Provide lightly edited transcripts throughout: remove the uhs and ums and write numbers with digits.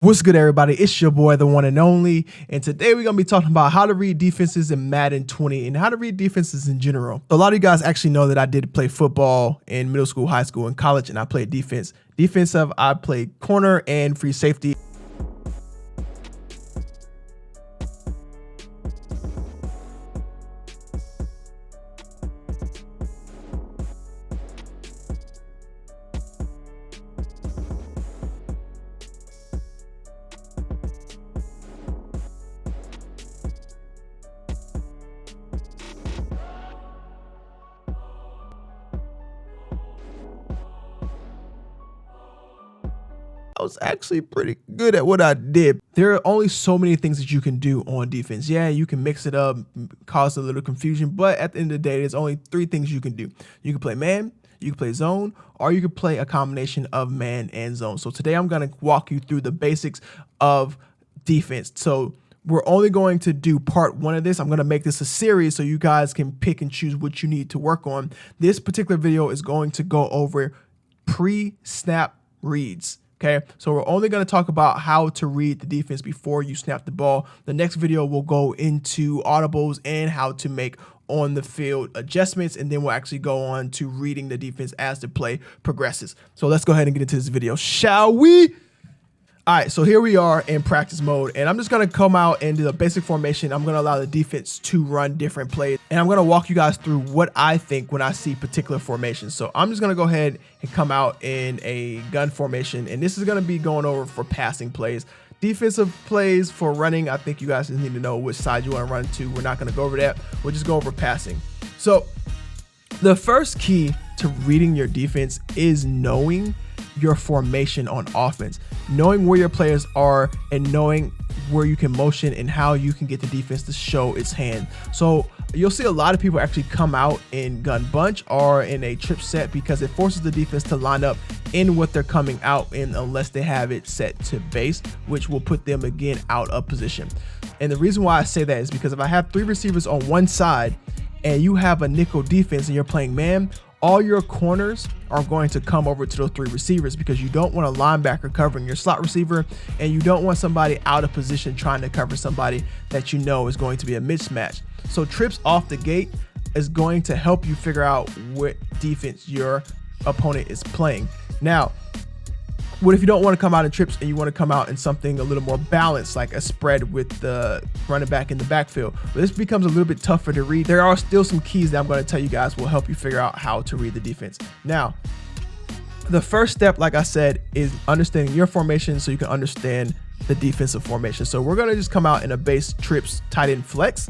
What's good, everybody? It's your boy, the one and only, and today we're gonna be talking about how to read defenses in Madden 20 and how to read defenses in general. A lot of you guys actually know that I did play football in middle school, high school, and college, and I played defense. Defensive, I played corner and free safety. I was actually pretty good at what I did. There are only so many things that you can do on defense. Yeah, you can mix it up, cause a little confusion, but at the end of the day, there's only three things you can do. You can play man, you can play zone, or you can play a combination of man and zone. So today I'm going to walk you through the basics of defense. So we're only going to do part one of this. I'm going to make this a series so you guys can pick and choose what you need to work on. This particular video is going to go over pre-snap reads. Okay, so we're only going to talk about how to read the defense before you snap the ball. The next video will go into audibles and how to make on the field adjustments, and then we'll actually go on to reading the defense as the play progresses. So let's go ahead and get into this video, shall we? All right, so here we are in practice mode, and I'm just going to come out and do the basic formation. I'm going to allow the defense to run different plays, and I'm going to walk you guys through what I think when I see particular formations. So I'm just going to go ahead and come out in a gun formation, and this is going to be going over for passing plays. Defensive plays for running, I think you guys just need to know which side you want to run to. We're not going to go over that. We'll just go over passing. So the first key to reading your defense is knowing your formation on offense, knowing where your players are and knowing where you can motion and how you can get the defense to show its hand. So you'll see a lot of people actually come out in gun bunch or in a trip set because it forces the defense to line up in what they're coming out in unless they have it set to base, which will put them again out of position. And the reason why I say that is because if I have three receivers on one side and you have a nickel defense and you're playing man, all your corners are going to come over to those three receivers because you don't want a linebacker covering your slot receiver and you don't want somebody out of position trying to cover somebody that you know is going to be a mismatch. So trips off the gate is going to help you figure out what defense your opponent is playing. Now, what if you don't want to come out in trips and you want to come out in something a little more balanced, like a spread with the running back in the backfield? But this becomes a little bit tougher to read. There are still some keys that I'm going to tell you guys will help you figure out how to read the defense. Now, the first step, like I said, is understanding your formation so you can understand the defensive formation. So we're going to just come out in a base trips tight end flex,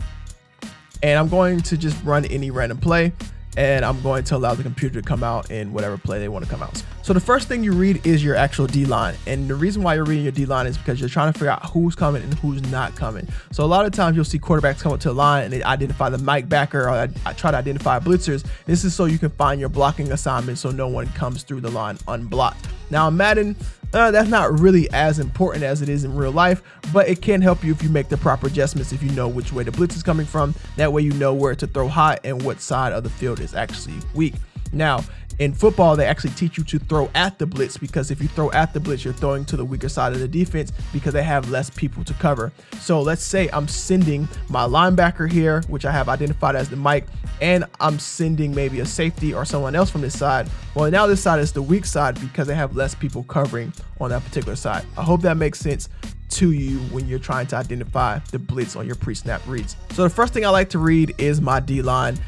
and I'm going to just run any random play. And I'm going to allow the computer to come out in whatever play they want to come out. So the first thing you read is your actual D-line. And the reason why you're reading your D-line is because you're trying to figure out who's coming and who's not coming. So a lot of times you'll see quarterbacks come up to the line and they identify the Mike backer, or I try to identify blitzers. This is so you can find your blocking assignment so no one comes through the line unblocked. Now in Madden, that's not really as important as it is in real life, but it can help you if you make the proper adjustments, if you know which way the blitz is coming from. That way you know where to throw hot and what side of the field is actually weak. Now, in football, they actually teach you to throw at the blitz because if you throw at the blitz, you're throwing to the weaker side of the defense because they have less people to cover. So let's say I'm sending my linebacker here, which I have identified as the Mike, and I'm sending maybe a safety or someone else from this side. Well, now this side is the weak side because they have less people covering on that particular side. I hope that makes sense to you when you're trying to identify the blitz on your pre-snap reads. So the first thing I like to read is my D-line,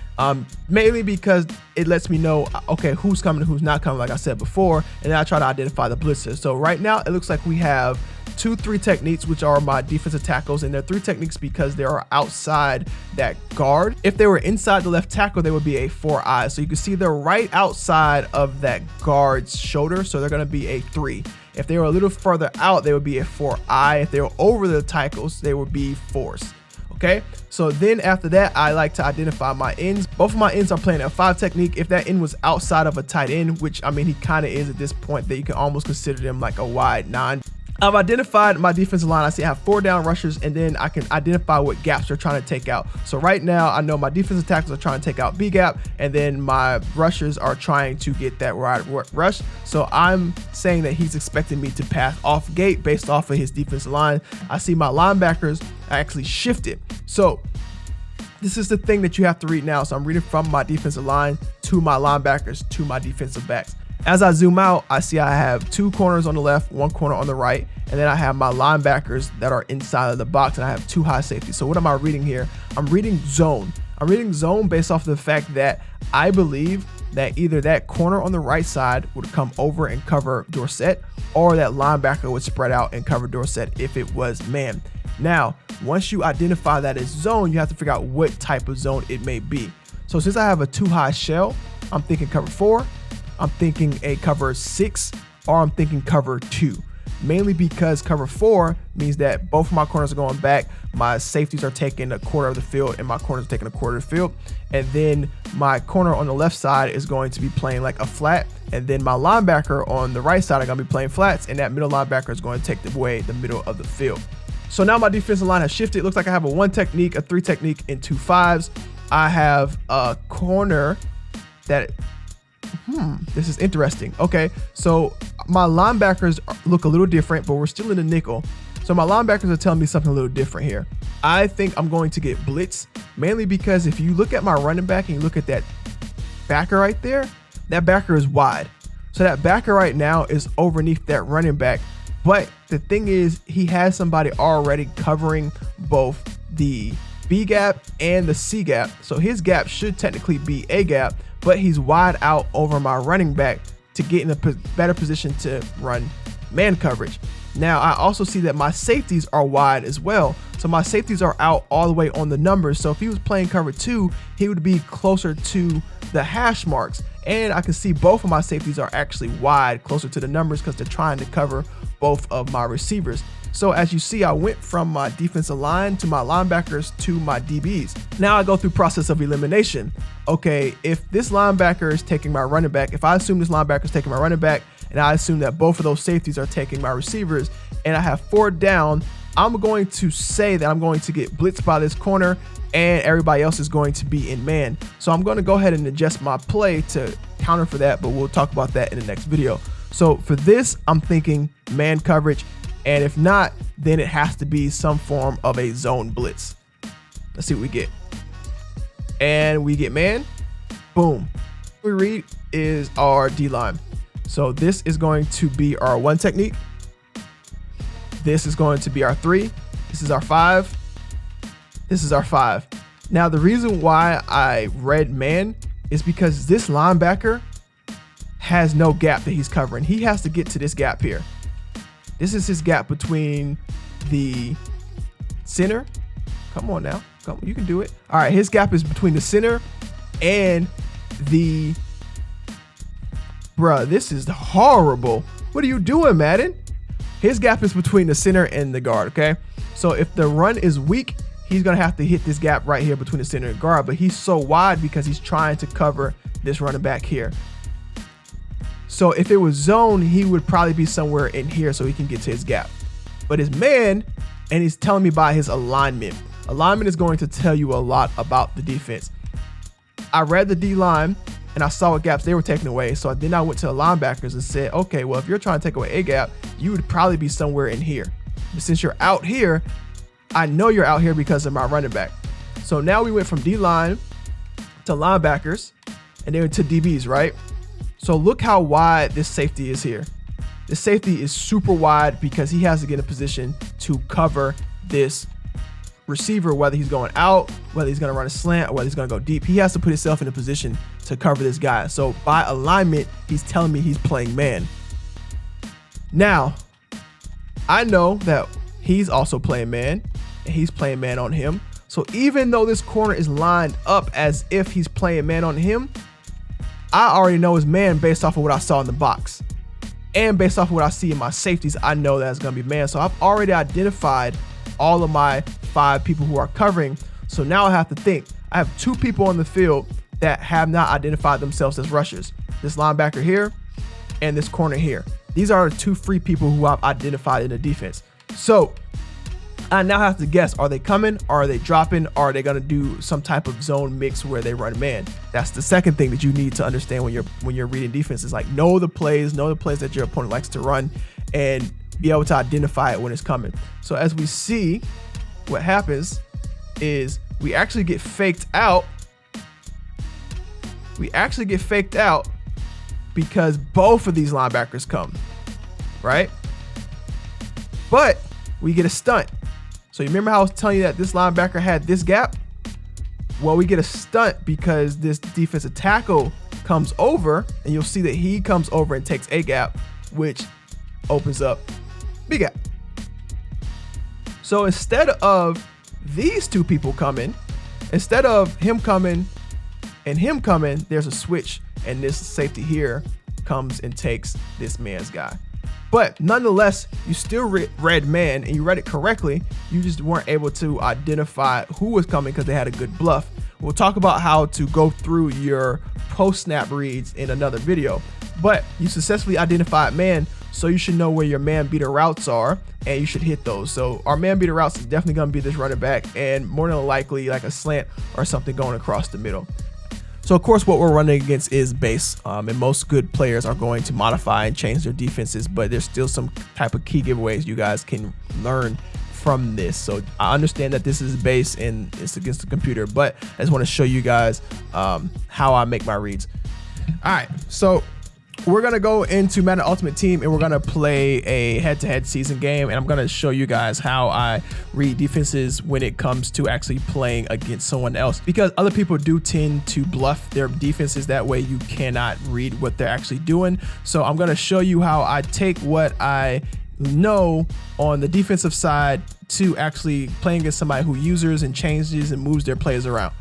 mainly because it lets me know, okay, who's coming and who's not coming, like I said before, and then I try to identify the blitzers. So right now it looks like we have 2-3 techniques, which are my defensive tackles, and they're 3 techniques because they are outside that guard. If they were inside the left tackle, they would be a 4-eye. So you can see they're right outside of that guard's shoulder, so they're going to be a 3. If they were a little further out, they would be a 4-eye. If they were over the tackles, they would be 4s. Okay, so then after that, I like to identify my ends. Both of my ends are playing a 5 technique. If that end was outside of a tight end, which I mean he kind of is at this point, that you can almost consider them like a wide 9. I've identified my defensive line. I see I have 4 down rushers, and then I can identify what gaps they're trying to take out. So right now, I know my defensive tackles are trying to take out B gap, and then my rushers are trying to get that wide rush. So I'm saying that he's expecting me to pass off gate based off of his defensive line. I see my linebackers actually shifted. So this is the thing that you have to read now. So I'm reading from my defensive line to my linebackers to my defensive backs. As I zoom out, I see I have 2 corners on the left, 1 corner on the right, and then I have my linebackers that are inside of the box, and I have 2 high safeties. So what am I reading here? I'm reading zone. I'm reading zone based off of the fact that I believe that either that corner on the right side would come over and cover Dorsett, or that linebacker would spread out and cover Dorsett if it was man. Now, once you identify that as zone, you have to figure out what type of zone it may be. So since I have a 2 high shell, I'm thinking cover 4. I'm thinking a cover 6, or I'm thinking cover 2, mainly because cover 4 means that both of my corners are going back, my safeties are taking a quarter of the field, and my corners are taking a quarter of the field, and then my corner on the left side is going to be playing like a flat, and then my linebacker on the right side are going to be playing flats, and that middle linebacker is going to take away the middle of the field. So now my defensive line has shifted. It looks like I have a 1 technique, a 3 technique, and 2 5s. I have a corner that this is interesting. Okay, so my linebackers look a little different, but we're still in the nickel. So my linebackers are telling me something a little different here. I think I'm going to get blitz, mainly because if you look at my running back and you look at that backer right there, that backer is wide. So that backer right now is underneath that running back. But the thing is, he has somebody already covering both the B gap and the C gap. So his gap should technically be a gap, but he's wide out over my running back to get in a better position to run man coverage. Now, I also see that my safeties are wide as well. So my safeties are out all the way on the numbers. So if he was playing cover 2, he would be closer to the hash marks. And I can see both of my safeties are actually wide, closer to the numbers, because they're trying to cover both of my receivers. So as you see, I went from my defensive line to my linebackers to my DBs. Now I go through process of elimination. Okay, if this linebacker is taking my running back, if I assume this linebacker is taking my running back, and I assume that both of those safeties are taking my receivers, and I have 4 down, I'm going to say that I'm going to get blitzed by this corner, and everybody else is going to be in man. So I'm going to go ahead and adjust my play to counter for that, but we'll talk about that in the next video. So for this, I'm thinking man coverage. And if not, then it has to be some form of a zone blitz. Let's see what we get. And we get man. Boom. What we read is our D line. So this is going to be our 1 technique. This is going to be our 3. This is our 5. This is our 5. Now, the reason why I read man is because this linebacker has no gap that he's covering. He has to get to this gap here. This is his gap between the center. Come on now. Come on, you can do it. All right, his gap is between the center and the... Bruh, this is horrible. What are you doing, Madden? His gap is between the center and the guard, okay? So if the run is weak, he's going to have to hit this gap right here between the center and guard, but he's so wide because he's trying to cover this running back here. So if it was zone, he would probably be somewhere in here so he can get to his gap. But his man, and he's telling me by his alignment. Alignment is going to tell you a lot about the defense. I read the D line and I saw what gaps they were taking away. So then I went to the linebackers and said, okay, well, if you're trying to take away a gap, you would probably be somewhere in here. But since you're out here, I know you're out here because of my running back. So now we went from D line to linebackers and then to DBs, right? So look how wide this safety is here. This safety is super wide because he has to get in a position to cover this receiver, whether he's going out, whether he's going to run a slant, or whether he's going to go deep. He has to put himself in a position to cover this guy. So by alignment, he's telling me he's playing man. Now, I know that he's also playing man, and he's playing man on him. So even though this corner is lined up as if he's playing man on him, I already know his man based off of what I saw in the box. And based off of what I see in my safeties, I know that it's going to be man. So I've already identified all of my 5 people who are covering. So now I have to think. I have 2 people on the field that have not identified themselves as rushers. This linebacker here and this corner here. These are 2 free people who I've identified in the defense. So I now have to guess, are they coming? Are they dropping? Are they going to do some type of zone mix where they run man? That's the second thing that you need to understand when you're reading defense, is like know the plays that your opponent likes to run and be able to identify it when it's coming. So as we see, what happens is we actually get faked out. Because both of these linebackers come, right? But we get a stunt. So you remember how I was telling you that this linebacker had this gap? Well, we get a stunt because this defensive tackle comes over, and you'll see that he comes over and takes a gap, which opens up B gap. So instead of these 2 people coming, instead of him coming and him coming, there's a switch, and this safety here comes and takes this man's guy. But nonetheless, you still read man, and you read it correctly. You just weren't able to identify who was coming because they had a good bluff. We'll talk about how to go through your post-snap reads in another video. But you successfully identified man, so you should know where your man beater routes are, and you should hit those. So our man beater routes is definitely going to be this running back, and more than likely like a slant or something going across the middle. So of course what we're running against is base, and most good players are going to modify and change their defenses, but there's still some type of key giveaways you guys can learn from this. So I understand that this is base and it's against the computer, but I just want to show you guys how I make my reads. All right, so we're gonna go into Madden Ultimate Team, and we're gonna play a head-to-head season game, and I'm gonna show you guys how I read defenses when it comes to actually playing against someone else, because other people do tend to bluff their defenses. That way you cannot read what they're actually doing. So I'm gonna show you how I take what I know on the defensive side to actually playing against somebody who uses and changes and moves their players around.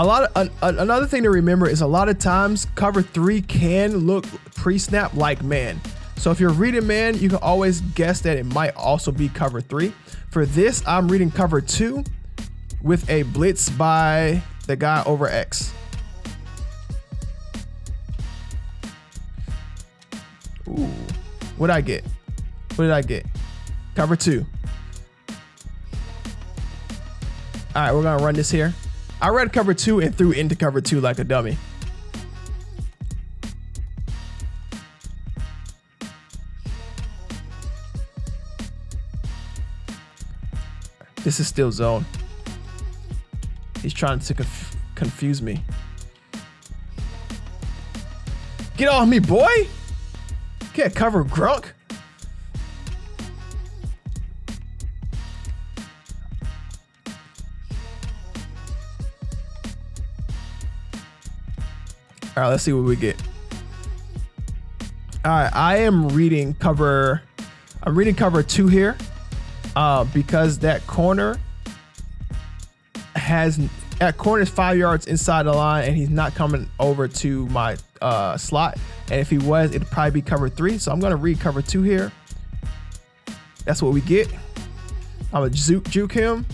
Another thing to remember is a lot of times cover 3 can look pre-snap like man. So if you're reading man, you can always guess that it might also be cover 3. For this, I'm reading cover 2 with a blitz by the guy over X. Ooh, what'd I get? What did I get? Cover 2. All right, we're gonna run this here. I read cover 2 and threw into cover 2 like a dummy. This is still zone. He's trying to confuse me. Get off me, boy! Can't cover Grunk. All right, let's see what we get. All right, I am reading cover. I'm reading cover 2 here because that corner is 5 yards inside the line, and he's not coming over to my slot. And if he was, it'd probably be cover 3. So I'm gonna read cover 2 here. That's what we get. I'm gonna juke him.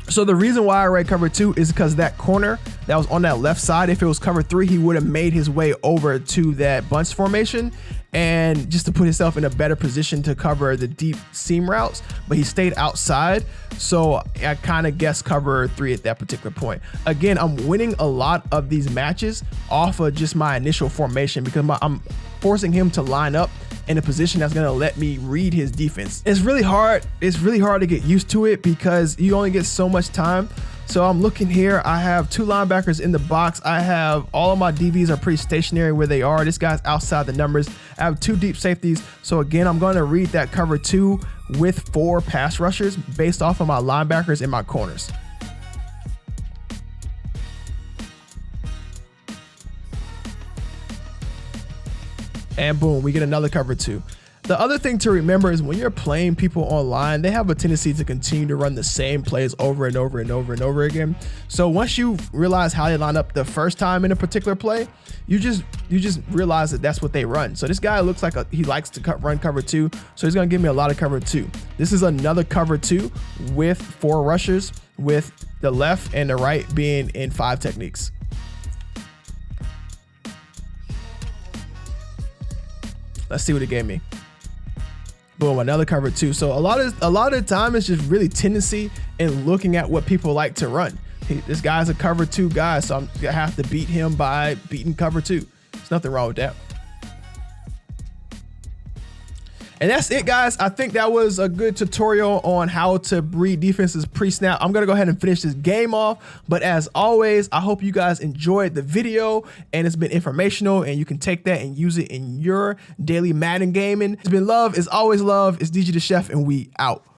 So the reason why I read cover 2 is because that corner that was on that left side, if it was cover 3, he would have made his way over to that bunch formation, and just to put himself in a better position to cover the deep seam routes, but he stayed outside. So I kind of guessed cover 3 at that particular point. Again, I'm winning a lot of these matches off of just my initial formation because I'm forcing him to line up in a position that's going to let me read his defense. It's really hard to get used to it because you only get so much time. So I'm looking here, I have 2 linebackers in the box. I have all of my DBs are pretty stationary where they are. This guy's outside the numbers. I have 2 deep safeties. So again, I'm going to read that cover 2 with 4 pass rushers based off of my linebackers and my corners. And boom, we get another cover 2. The other thing to remember is when you're playing people online, they have a tendency to continue to run the same plays over and over and over and over again. So once you realize how they line up the first time in a particular play, you just realize that that's what they run. So this guy looks like he likes to run cover 2. So he's gonna give me a lot of cover 2. This is another cover 2 with 4 rushers, with the left and the right being in 5 techniques. Let's see what it gave me. Boom, another cover 2. So a lot of the time it's just really tendency in looking at what people like to run. This guy's a cover 2 guy, so I'm gonna have to beat him by beating cover 2. There's nothing wrong with that. And that's it, guys. I think that was a good tutorial on how to read defenses pre-snap. I'm gonna go ahead and finish this game off. But as always, I hope you guys enjoyed the video and it's been informational and you can take that and use it in your daily Madden gaming. It's been love. It's always love. It's DG the Chef and we out.